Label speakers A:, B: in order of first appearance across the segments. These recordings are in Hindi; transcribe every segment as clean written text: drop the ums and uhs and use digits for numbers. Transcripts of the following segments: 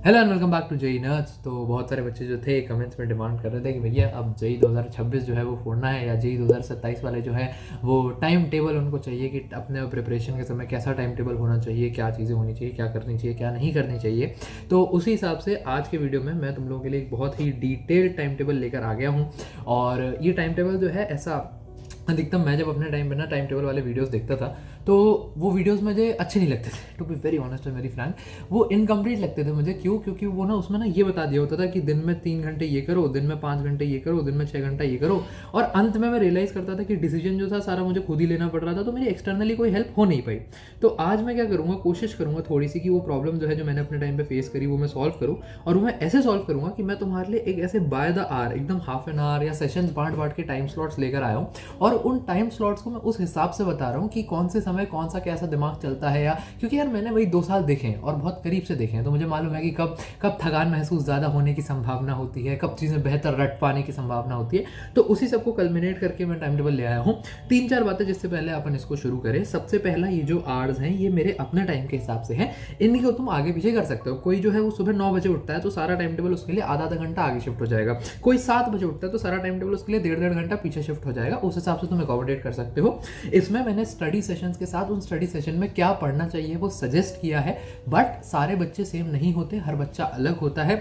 A: Hello and welcome back to JEE nerds. तो बहुत सारे बच्चे जो थे कमेंट्स में डिमांड कर रहे थे कि भैया अब जेई 2026 जो है वो फोड़ना है, या जेई 2027 वाले जो है वो टाइम टेबल उनको चाहिए कि अपने प्रिपरेशन के समय कैसा टाइम टेबल होना चाहिए, क्या चीज़ें होनी चाहिए, क्या करनी चाहिए, क्या नहीं करनी चाहिए। तो उसी हिसाब से आज के वीडियो में मैं तुम लोगों के लिए एक बहुत ही डिटेल्ड टाइम टेबल लेकर आ गया हूँ। और ये टाइम टेबल जो है ऐसा अधिकतम मैं जब अपने टाइम पे ना टाइम टेबल वाले वीडियोस देखता था तो वो वीडियोस मुझे अच्छे नहीं लगते थे, to be very honest and very frank. वो इनकम्प्लीट लगते थे मुझे। क्यों? क्योंकि वो ना उसमें ना ये बता दिया होता था कि दिन में 3 घंटे ये करो, दिन में 5 घंटे ये करो, दिन में 6 घंटा ये करो, और अंत में मैं रियलाइज करता था कि डिसीजन जो था सारा मुझे खुद ही लेना पड़ रहा था, तो मेरी एक्सटर्नली कोई हेल्प हो नहीं पाई। तो आज मैं क्या करूँगा, कोशिश करूँगा थोड़ी सी कि वो प्रॉब्लम जो है जो मैंने अपने टाइम पे फेस करी वो मैं सॉल्व करूँ। और वो मैं ऐसे सॉल्व करूँगा कि मैं तुम्हारे लिए एक ऐसे बाय द आवर एकदम हाफ एन आवर या सेशंस बांट बांट के टाइम स्लॉट्स लेकर आया हूँ, और उन टाइम स्लॉट्स को मैं उस हिसाब से बता रहा हूँ कि कौन से समय कौन सा कैसा दिमाग चलता है। या क्योंकि यार मैंने वही 2 साल देखे हैं और बहुत करीब से देखे हैं, तो मुझे मालूम है कि कब कब थकान महसूस ज़्यादा होने की संभावना होती है, कब चीज़ें बेहतर रट पाने की संभावना होती है। तो उसी सबको कल्मिनेट करके मैं टाइम टेबल ले आया हूँ। 3-4 बातें जिससे पहले अपन इसको शुरू करें। सबसे पहला, ये जो आवर्स हैं ये मेरे अपने टाइम के हिसाब से हैं, इनको तुम आगे पीछे कर सकते हो। कोई जो है वो सुबह 9 बजे उठता है तो सारा टाइम टेबल उसके लिए आधा आधा घंटा आगे शिफ्ट हो जाएगा। कोई 7 बजे उठता है तो सारा टाइम टेबल उसके लिए 1.5-1.5 घंटा पीछे शिफ्ट हो जाएगा। उस हिसाब से तुम अकोमोडेट कर सकते हो। इसमें मैंने स्टडी सेशंस के साथ उन स्टडी सेशन में क्या पढ़ना चाहिए वो सजेस्ट किया है। बट सारे बच्चे सेम नहीं होते, हर बच्चा अलग होता है।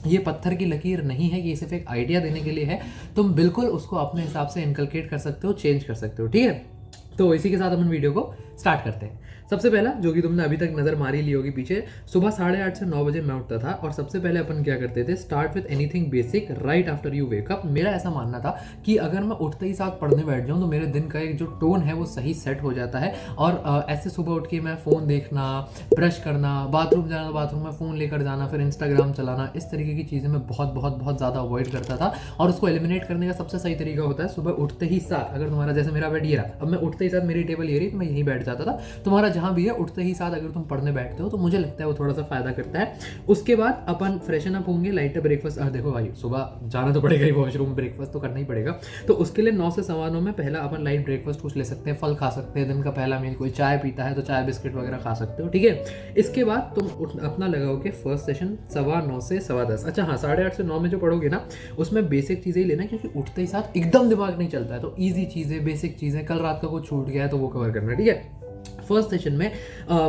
A: ये पत्थर की लकीर नहीं है, ये सिर्फ एक आइडिया देने के लिए है। तुम बिल्कुल उसको अपने हिसाब से इनकलकेट कर सकते हो, चेंज कर सकते हो, ठीक है। तो इसी के साथ अपन वीडियो को स्टार्ट करते हैं। सबसे पहला जो कि तुमने अभी तक नजर मारी ली होगी पीछे, सुबह 8:30 से 9 बजे मैं उठता था और सबसे पहले अपन क्या करते थे, start with anything basic right after you wake up. मेरा ऐसा मानना था कि अगर मैं उठते ही साथ पढ़ने बैठ जाऊं तो मेरे दिन का एक जो टोन है वो सही सेट हो जाता है। और ऐसे सुबह उठ के मैं फ़ोन देखना, ब्रश करना, बाथरूम जाना, बाथरूम में फ़ोन लेकर जाना, फिर इंस्टाग्राम चलाना, इस तरीके की चीज़ें मैं बहुत बहुत बहुत ज़्यादा अवॉइड करता था। और उसको एलिमिनेट करने का सबसे सही तरीका होता है सुबह उठते ही साथ, अगर तुम्हारा जैसे मेरा बेड ये रहा, अब मैं उठते ही साथ मेरी टेबल ये रही तो मैं यहीं बैठ जाता था। तुम्हारा जहाँ भी है उठते ही साथ अगर तुम पढ़ने बैठते हो तो मुझे लगता है वो थोड़ा सा फायदा करता है। उसके बाद अपन फ्रेशन अप होंगे, लाइट ब्रेकफास्ट। देखो भाई सुबह जाना तो पड़ेगा ही वॉशरूम, ब्रेकफास्ट तो करना ही पड़ेगा। तो उसके लिए 9 से 9:15 में पहला अपन लाइट ब्रेकफास्ट कुछ ले सकते हैं, फल खा सकते हैं, दिन का पहला मील। कोई चाय पीता है तो चाय बिस्किट वगैरह खा सकते हो, ठीक है। इसके बाद तुम अपना लगाओगे फर्स्ट सेशन 9:15 से 10:15। अच्छा हाँ, 8:30 से 9 में जो पढ़ोगे ना उसमें बेसिक चीज़ें ही लेना, क्योंकि उठते ही साथ एकदम दिमाग नहीं चलता है। तो ईजी चीज़ें, बेसिक चीज़ें, कल रात का कुछ छूट गया है तो वो कवर करना, ठीक है। फर्स्ट सेशन में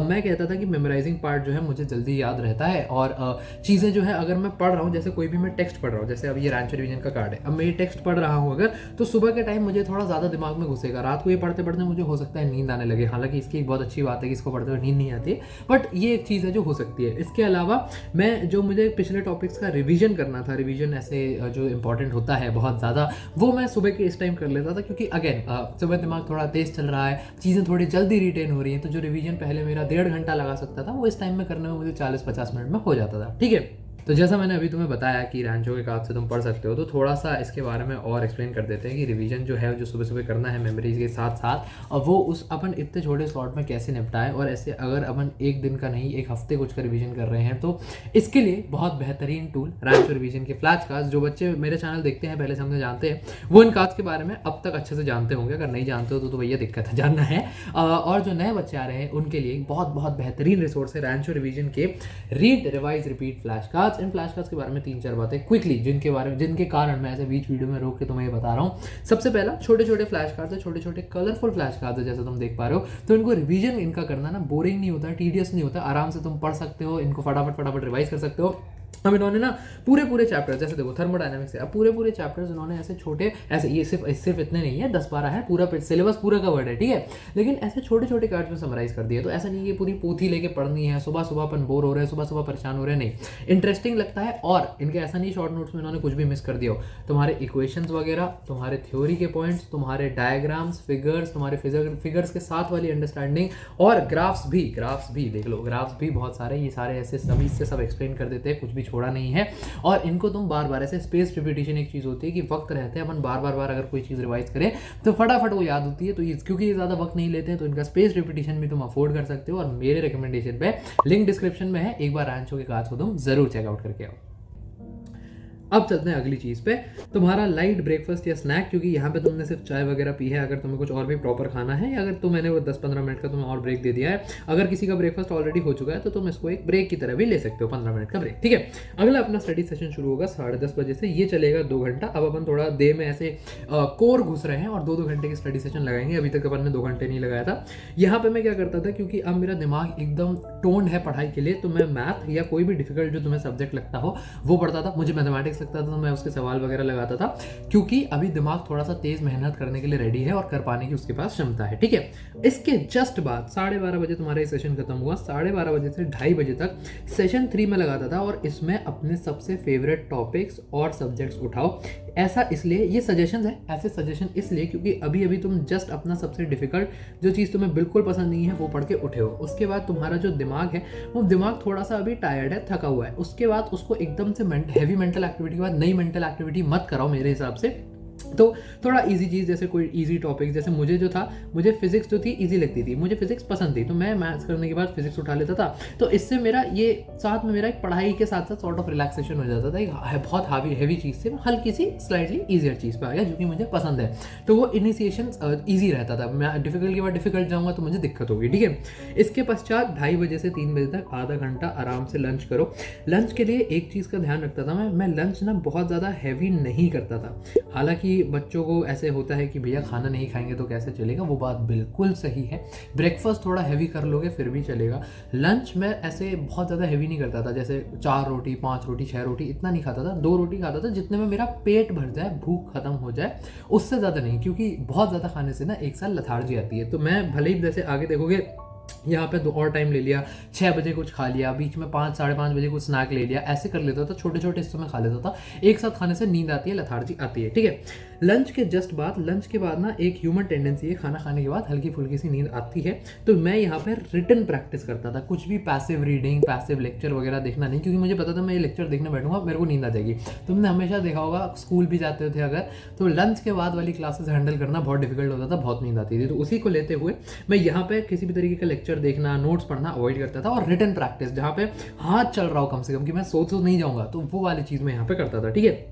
A: मैं कहता था कि मेमोराइजिंग पार्ट जो है मुझे जल्दी याद रहता है। और चीज़ें जो है अगर मैं पढ़ रहा हूँ, जैसे कोई भी मैं टेक्स्ट पढ़ रहा हूँ, जैसे अब ये रैंचो रिवीजन का कार्ड है, अब मैं ये टेक्स्ट पढ़ रहा हूँ अगर, तो सुबह के टाइम मुझे थोड़ा ज़्यादा दिमाग में घुसेगा। रात को ये पढ़ते पढ़ते मुझे हो सकता है नींद आने लगे। हालांकि इसकी एक बहुत अच्छी बात है कि इसको पढ़ते हुए नींद नहीं आती है, बट ये एक चीज़ है जो हो सकती है। इसके अलावा मैं जो मुझे पिछले टॉपिक्स का रिविजन करना था, रिविजन ऐसे जो इंपॉर्टेंट होता है बहुत ज़्यादा, वो मैं सुबह के इस टाइम कर लेता था। क्योंकि अगेन सुबह दिमाग थोड़ा तेज़ चल रहा है, चीज़ें थोड़ी जल्दी रिटेन हो रही हैं, तो जो रिविजन पहले मेरा 1.5 घंटा लगा सकता था वो इस टाइम में करने में मुझे 40-50 मिनट में हो जाता था, ठीक है। तो जैसा मैंने अभी तुम्हें बताया कि रैंचो के कार्ड से तुम पढ़ सकते हो, तो थोड़ा सा इसके बारे में और एक्सप्लेन कर देते हैं कि रिवीजन जो है जो सुबह सुबह करना है मेमोरीज के साथ साथ, और वो उस अपन इतने छोटे स्लॉट में कैसे निपटाएं। और ऐसे अगर अपन एक दिन का नहीं एक हफ्ते कुछ का रिवीजन कर रहे हैं तो इसके लिए बहुत बेहतरीन टूल रैंचो रिवीजन के फ्लैश कार्ड्स। जो बच्चे मेरे चैनल देखते हैं पहले से हमसे जानते हैं, वो इन कार्ड्स के बारे में अब तक अच्छे से जानते होंगे। अगर नहीं जानते हो तो भैया दिक्कत है, जानना है। और जो नए बच्चे आ रहे हैं उनके लिए बहुत बहुत बेहतरीन रिसोर्स है रैंचो रिवीजन के read revise repeat flash cards. इन फ्लैश कार्ड्स के बारे में 3-4 बातें क्विकली, जिनके कारण मैं ऐसे बीच वीडियो में रोक के तुम्हें ये बता रहा हूँ। सबसे पहला, छोटे छोटे फ्लैश कार्ड्स है, छोटे छोटे कलरफुल फ्लैश कार्ड्स है, जैसे तुम देख पा रहे हो। तो इनको रिवीजन इनका करना ना बोरिंग नहीं होता, टीडियस नहीं होता, आराम से तुम पढ़ सकते हो, इनको फटाफट फटाफट रिवाइज कर सकते हो। अब इन्होंने ना पूरे चैप्टर, जैसे देखो थर्मोडायनामिक्स है, अब पूरे चैप्टर्स इन्होंने ऐसे छोटे, ऐसे ये सिर्फ इतने नहीं है, 10-12 है, पूरा सिलेबस पूरा कवर्ड है, ठीक है। लेकिन ऐसे छोटे छोटे कार्ड्स में समराइज कर दिया। तो ऐसा नहीं कि पूरी पोथी लेके पढ़नी है, सुबह सुबह अपन बोर हो रहे हैं, सुबह सुबह परेशान हो रहे हैं, नहीं, इंटरेस्टिंग लगता है। और इनके ऐसा नहीं शॉर्ट नोट्स में इन्होंने कुछ भी मिस कर दिया हो। तुम्हारे इक्वेशंस वगैरह, तुम्हारे थ्योरी के पॉइंट्स, तुम्हारे डायग्राम्स, फिगर्स, तुम्हारे फिगर्स के साथ वाली अंडरस्टैंडिंग, और ग्राफ्स भी देख लो, ग्राफ्स भी बहुत सारे, ये सारे ऐसे सभी से सब एक्सप्लेन कर देते हैं, कुछ भी छोड़ा नहीं है। और इनको तुम बार बार ऐसे स्पेस रिपीटिशन एक चीज़ होती है कि वक्त रहते हैं अपन बार अगर कोई चीज़ रिवाइज करें तो फटाफट वो याद होती है। तो क्योंकि ये ज़्यादा वक्त नहीं लेते हैं तो इनका स्पेस रिपीटिशन भी तुम अफोर्ड कर सकते हो। और मेरे रिकमेंडेशन पे लिंक डिस्क्रिप्शन में है, एक बार रैंचो के कार्ड्स को तुम जरूर चेकआउट करके आओ। अब चलते हैं अगली चीज़ पे, तुम्हारा लाइट ब्रेकफास्ट या स्नैक, क्योंकि यहाँ पे तुमने सिर्फ चाय वगैरह पी है। अगर तुम्हें कुछ और भी प्रॉपर खाना है, या अगर तो मैंने वो 10-15 मिनट का तुम्हें और ब्रेक दे दिया है, अगर किसी का ब्रेकफास्ट ऑलरेडी हो चुका है तो तुम इसको एक ब्रेक की तरह भी ले सकते हो, 15 मिनट का ब्रेक, ठीक है। अगला अपना स्टडी सेशन शुरू होगा 10:30 बजे से, ये चलेगा 2 घंटा। अब अपन थोड़ा देर में ऐसे कोर घुस रहे हैं और 2-2 घंटे की स्टडी सेशन लगाएंगे। अभी तक अपन ने 2 घंटे नहीं लगाया था। यहाँ पे मैं क्या करता था, क्योंकि अब मेरा दिमाग एकदम टोन्ड है पढ़ाई के लिए, तो मैं मैथ या कोई भी डिफिकल्ट जो तुम्हें सब्जेक्ट लगता हो वो पढ़ता था। मुझे मैथमेटिक्स लगता था तो मैं उसके सवाल वगैरह लगाता था, क्योंकि अभी दिमाग थोड़ा सा तेज मेहनत करने के लिए रेडी है और कर पाने की उसके पास क्षमता है, ठीक है। इसके जस्ट बाद 12:30 बजे तुम्हारा ये सेशन खत्म हुआ। 12:30 बजे से 2:30 बजे तक सेशन 3 में लगाता था, और इसमें अपने सबसे फेवरेट टॉपिक्स और सब्जेक्ट्स उठाओ। ऐसा इसलिए, ये सजेशंस है, ऐसे सजेशन इसलिए क्योंकि अभी अभी तुम जस्ट अपना सबसे डिफिकल्ट जो चीज़ तुम्हें बिल्कुल पसंद नहीं है वो पढ़ के उठे हो। उसके बाद तुम्हारा जो दिमाग है वो दिमाग थोड़ा सा अभी टायर्ड है, थका हुआ है। उसके बाद उसको एकदम से हैवी मेंटल एक्टिविटी के बाद नई मेंटल एक्टिविटी मत कराओ मेरे हिसाब से। तो थोड़ा इजी चीज़, जैसे कोई इजी टॉपिक, जैसे मुझे जो था, मुझे फिजिक्स जो थी इजी लगती थी, मुझे फिजिक्स पसंद थी, तो मैं मैथ्स करने के बाद फिजिक्स उठा लेता था। तो इससे मेरा ये साथ में मेरा एक पढ़ाई के साथ साथ सॉर्ट ऑफ रिलैक्सेशन हो जाता था। एक बहुत हैवी चीज़ से हल्की सी स्लाइटली ईजियर चीज़ पे आ गया जो कि मुझे पसंद है। तो वो इनिशिएशन ईजी रहता था। मैं डिफिकल्ट के बाद डिफिकल्ट जाऊँगा तो मुझे दिक्कत होगी, ठीक है। इसके पश्चात 2:30 बजे से 3 बजे तक आधा घंटा आराम से लंच करो। लंच के लिए एक चीज़ का ध्यान रखता था मैं लंच ना बहुत ज़्यादा हैवी नहीं करता था। हालांकि बच्चों को ऐसे होता है कि भैया खाना नहीं खाएंगे तो कैसे चलेगा, वो बात बिल्कुल सही है। ब्रेकफास्ट थोड़ा हैवी कर लोगे फिर भी चलेगा। लंच में ऐसे बहुत ज़्यादा हैवी नहीं करता था, जैसे 4 रोटी 5 रोटी 6 रोटी इतना नहीं खाता था। 2 रोटी खाता था जितने में मेरा पेट भर जाए, भूख खत्म हो जाए, उससे ज़्यादा नहीं, क्योंकि बहुत ज़्यादा खाने से ना एक साल लथार्जी आती है। तो मैं भले ही जैसे आगे देखोगे यहाँ पे 2 और टाइम ले लिया, 6 बजे कुछ खा लिया, बीच में 5 साढ़े 5 बजे कुछ स्नैक ले लिया, ऐसे कर लेता था, छोटे छोटे हिस्सों में खा लेता था। एक साथ खाने से नींद आती है, लथार्जी आती है, ठीक है। लंच के जस्ट बाद, लंच के बाद ना एक ह्यूमन टेंडेंसी है, खाना खाने के बाद हल्की फुल्की सी नींद आती है। तो मैं यहाँ पर रिटन प्रैक्टिस करता था, कुछ भी पैसिव रीडिंग, पैसिव लेक्चर वगैरह देखना नहीं, क्योंकि मुझे पता था मैं ये लेक्चर देखने बैठूंगा मेरे को नींद आ जाएगी। तुमने हमेशा देखा होगा, स्कूल भी जाते थे अगर, तो लंच के बाद वाली क्लासेस हैंडल करना बहुत डिफिकल्ट होता था, बहुत नींद आती थी। तो उसी को लेते हुए मैं यहाँ पे किसी भी तरीके का लेक्चर देखना, नोट्स पढ़ना अवॉइड करता था, और रिटन प्रैक्टिस जहाँ पे हाथ चल रहा हो कम से कम, कि मैं सोच नहीं जाऊंगा, तो वो वाली चीज़ मैं यहाँ पे करता था, ठीक है।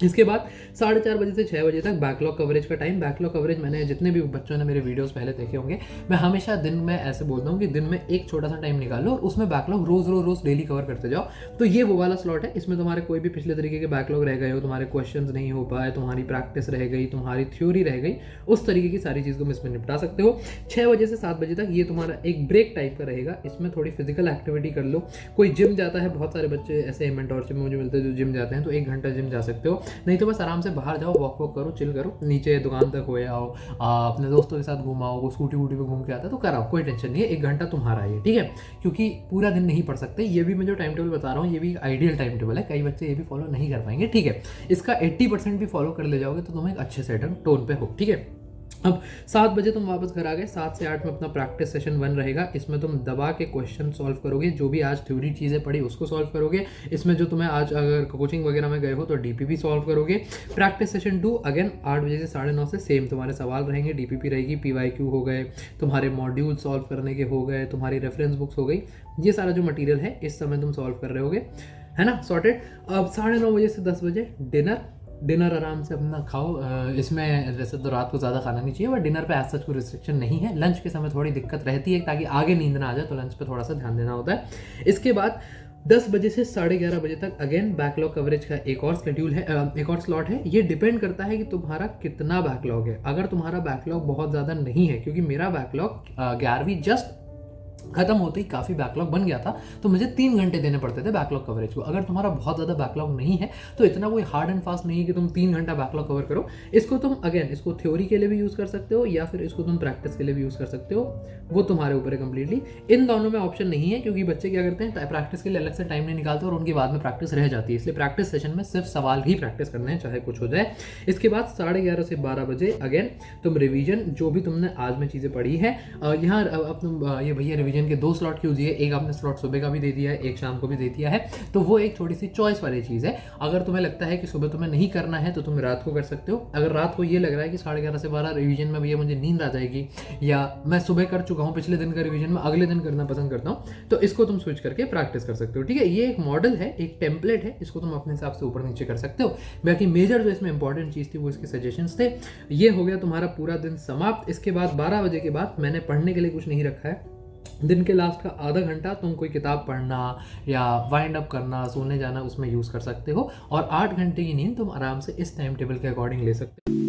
A: इसके बाद 4:30 बजे से 6 बजे तक बैकलॉग कवरेज का टाइम। बैकलॉग कवरेज, मैंने जितने भी बच्चों ने मेरे वीडियोस पहले देखे होंगे, मैं हमेशा दिन में ऐसे बोलता हूँ कि दिन में एक छोटा सा टाइम निकालो और उसमें बैकलॉग रोज डेली कवर करते जाओ। तो ये वो वाला स्लॉट है, इसमें तुम्हारे कोई भी पिछले तरीके के बैकलॉग रह गए हो, तुम्हारे क्वेश्चंस नहीं हो पाए, तुम्हारी प्रैक्टिस रह गई, तुम्हारी थ्योरी रह गई, उस तरीके की सारी चीज़ तुम इसमें निपटा सकते हो। 6 बजे से 7 बजे तक ये तुम्हारा एक ब्रेक टाइप का रहेगा। इसमें थोड़ी फिजिकल एक्टिविटी कर लो। कोई जिम जाता है, बहुत सारे बच्चे ऐसे मेंटोरशिप में मुझे मिलते हैं जो जिम जाते हैं, तो 1 घंटा जिम जा सकते हो, नहीं तो बस आराम से बाहर जाओ, वॉक करो, चिल करो, नीचे दुकान तक हो आओ, अपने दोस्तों के साथ घुमाओ, वो स्कूटी वूटी पे घूम के आता है तो कराओ, कोई टेंशन नहीं है। 1 घंटा तुम्हारा है, ठीक है, क्योंकि पूरा दिन नहीं पढ़ सकते। ये भी मैं जो टाइम टेबल बता रहा हूँ ये भी आइडियल टाइम टेबल है, कई बच्चे ये भी फॉलो नहीं कर पाएंगे, ठीक है। इसका 80% भी फॉलो कर ले जाओगे तो तुम एक अच्छे सेटल टोन पे हो, ठीक है। अब 7 बजे तुम वापस घर आ गए। 7 से 8 में अपना प्रैक्टिस सेशन 1 रहेगा। इसमें तुम दबा के क्वेश्चन सॉल्व करोगे, जो भी आज थ्योरी चीज़ें पढ़ी उसको सॉल्व करोगे। इसमें जो तुम्हें आज अगर कोचिंग वगैरह में गए हो तो डीपीपी सॉल्व करोगे। प्रैक्टिस सेशन 2 अगेन 8 बजे से 9:30 से सेम तुम्हारे सवाल रहेंगे, डीपीपी रहेगी, पीवाईक्यू हो गए, तुम्हारे मॉड्यूल सॉल्व करने के हो गए, तुम्हारी रेफरेंस बुक्स हो गई, ये सारा जो मटीरियल है इस समय तुम सॉल्व कर रहे होगे, है ना, सॉर्टेड। अब 9:30 बजे से 10 बजे डिनर आराम से अपना खाओ। इसमें वैसे तो रात को ज़्यादा खाना नहीं चाहिए, बट डिनर पे ऐसा कोई रिस्ट्रिक्शन नहीं है। लंच के समय थोड़ी दिक्कत रहती है ताकि आगे नींद ना आ जाए, तो लंच पे थोड़ा सा ध्यान देना होता है। इसके बाद 10 बजे से 11:30 बजे तक अगेन बैकलॉग कवरेज का एक और शेड्यूल है, एक और स्लॉट है। ये डिपेंड करता है कि तुम्हारा कितना बैकलॉग है। अगर तुम्हारा बैकलॉग बहुत ज़्यादा नहीं है, क्योंकि मेरा बैकलॉग 11वीं जस्ट खत्म होते ही काफ़ी बैकलॉग बन गया था, तो मुझे 3 घंटे देने पड़ते थे बैकलॉग कवरेज को। अगर तुम्हारा बहुत ज़्यादा बैकलॉग नहीं है तो इतना कोई हार्ड एंड फास्ट नहीं है कि तुम 3 घंटा बैकलॉग कवर करो। इसको तुम अगेन इसको थ्योरी के लिए भी यूज़ कर सकते हो, या फिर इसको तुम प्रैक्टिस के लिए भी यूज़ कर सकते हो, वो तुम्हारे ऊपर है कम्प्लीटली। इन दोनों में ऑप्शन नहीं है, क्योंकि बच्चे क्या करते हैं, प्रैक्टिस के लिए अलग से टाइम नहीं निकालते और उनकी बाद में प्रैक्टिस रह जाती है। इसलिए प्रैक्टिस सेशन में सिर्फ सवाल ही प्रैक्टिस करने हैं, चाहे कुछ हो जाए। इसके बाद 11:30 से 12 बजे अगेन तुम रिवीजन, जो भी तुमने आज में चीज़ें पढ़ी है, यहाँ अब तुम ये भैया रिवीजन रिवीजन के 2 स्लॉट क्यों दिए, एक आपने स्लॉट सुबह का भी दे दिया है, एक शाम को भी दे दिया है, तो वो एक थोड़ी सी चॉइस वाली चीज़ है। अगर तुम्हें लगता है कि सुबह तुम्हें नहीं करना है तो तुम रात को कर सकते हो। अगर रात को ये लग रहा है कि 11:30 से 12 रिवीजन में भैया मुझे नींद आ जाएगी, या मैं सुबह कर चुका हूँ पिछले दिन का रिवीजन में अगले दिन करना पसंद करता हूँ, तो इसको तुम स्विच करके प्रैक्टिस कर सकते हो। ठीक है, ये एक मॉडल है, एक टेम्पलेट है, इसको तुम अपने हिसाब से ऊपर नीचे कर सकते हो। बाकी मेजर जो इसमें इंपॉर्टेंट चीज़ थी वो इसके सजेशंस थे। ये हो गया तुम्हारा पूरा दिन समाप्त। इसके बाद 12 बजे के बाद मैंने पढ़ने के लिए कुछ नहीं रखा है। दिन के लास्ट का आधा घंटा तुम कोई किताब पढ़ना या वाइंड अप करना, सोने जाना, उसमें यूज़ कर सकते हो। और 8 घंटे की नींद तुम आराम से इस टाइम टेबल के अकॉर्डिंग ले सकते हो।